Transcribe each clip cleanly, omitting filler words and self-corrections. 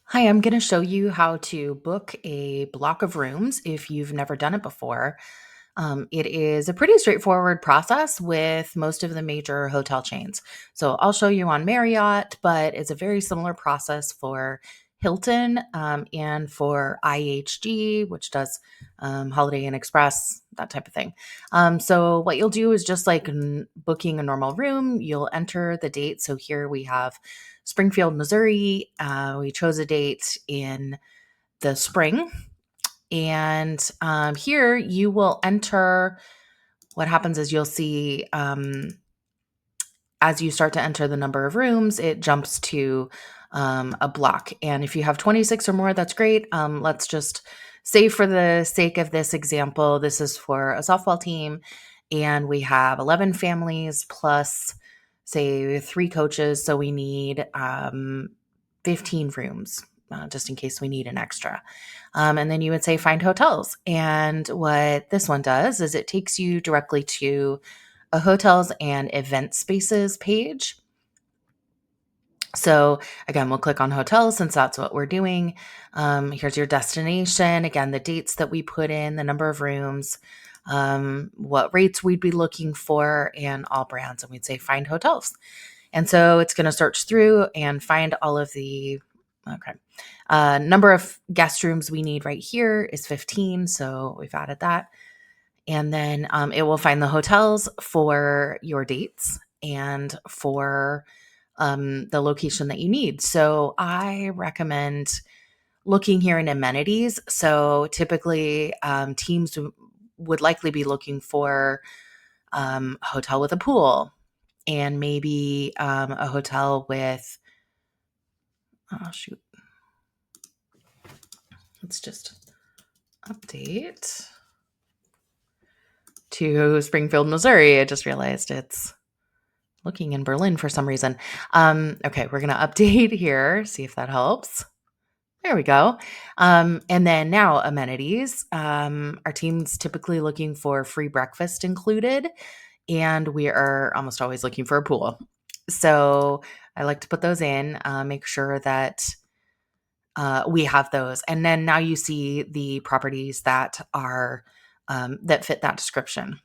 Hi, I'm going to show you how to book a block of rooms if you've never done it before. It is a pretty straightforward process with most of the major hotel chains. So I'll show you on Marriott, but it's a very similar process for Hilton and for IHG, which does Holiday Inn Express, that type of thing. So what you'll do is just like booking a normal room, you'll enter the date. So here we have Springfield, Missouri. We chose a date in the spring. And here you will enter. What happens is you'll see as you start to enter the number of rooms, it jumps to a block. And if you have 26 or more, that's great. Let's just say, for the sake of this example, this is for a softball team, and we have 11 families plus, say, three coaches. So we need 15 rooms. Just in case we need an extra. And then you would say find hotels. And what this one does is it takes you directly to a hotels and event spaces page. So again, we'll click on hotels since that's what we're doing. Here's your destination. Again, the dates that we put in, the number of rooms, what rates we'd be looking for, and all brands. And we'd say find hotels. And so it's going to search through and find all of the, okay. Number of guest rooms we need right here is 15. So we've added that. And then it will find the hotels for your dates and for the location that you need. So I recommend looking here in amenities. So typically, teams would likely be looking for a hotel with a pool and maybe a hotel with, oh, shoot. Let's just update to Springfield, Missouri. I just realized it's looking in Berlin for some reason. Okay, we're going to update here, see if that helps. There we go. And then now amenities. Our team's typically looking for free breakfast included, and we are almost always looking for a pool. So I like to put those in, make sure that we have those. And then now you see the properties that are that fit that description.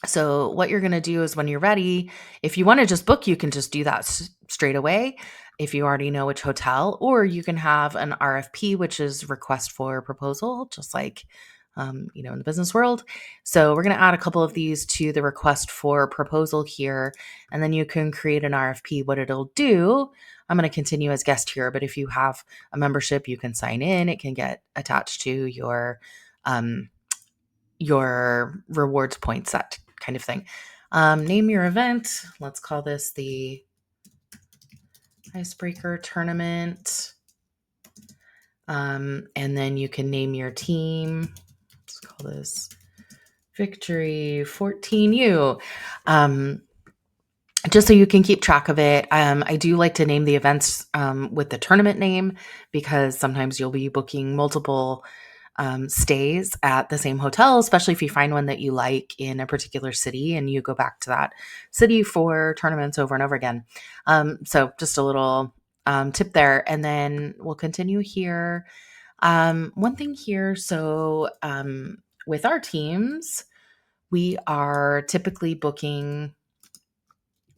So what you're going to do is when you're ready, if you want to just book, you can just do that straight away if you already know which hotel, or you can have an RFP, which is request for proposal, just like, in the business world. So we're going to add a couple of these to the request for proposal here, and then you can create an RFP. What it'll do, I'm going to continue as guest here, but if you have a membership, you can sign in. It can get attached to your rewards point set kind of thing. Name your event. Let's call this the Icebreaker Tournament. And then you can name your team. Let's call this Victory 14U. Just so you can keep track of it. I do like to name the events with the tournament name, because sometimes you'll be booking multiple stays at the same hotel, especially if you find one that you like in a particular city and you go back to that city for tournaments over and over again. So just a little tip there. And then we'll continue here. One thing here. So with our teams, we are typically booking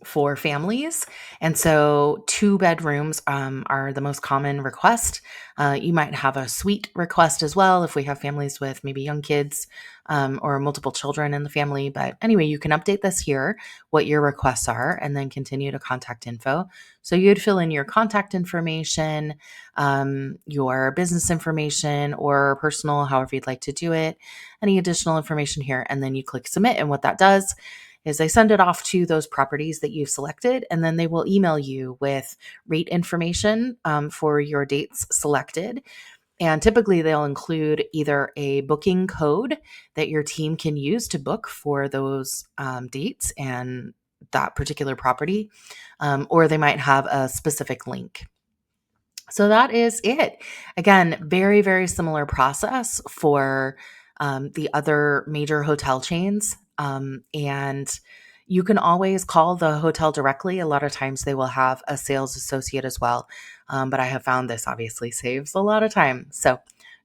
for families. And so 2 bedrooms are the most common request. You might have a suite request as well if we have families with maybe young kids or multiple children in the family. But anyway, you can update this here, what your requests are, and then continue to contact info. So you'd fill in your contact information, your business information, or personal, however you'd like to do it, any additional information here, and then you click submit. And what that does is they send it off to those properties that you've selected, and then they will email you with rate information for your dates selected. And typically they'll include either a booking code that your team can use to book for those dates and that particular property, or they might have a specific link. So that is it. Again, very, very similar process for the other major hotel chains. And You can always call the hotel directly. A lot of times they will have a sales associate as well. But I have found this obviously saves a lot of time. So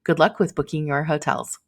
good luck with booking your hotels.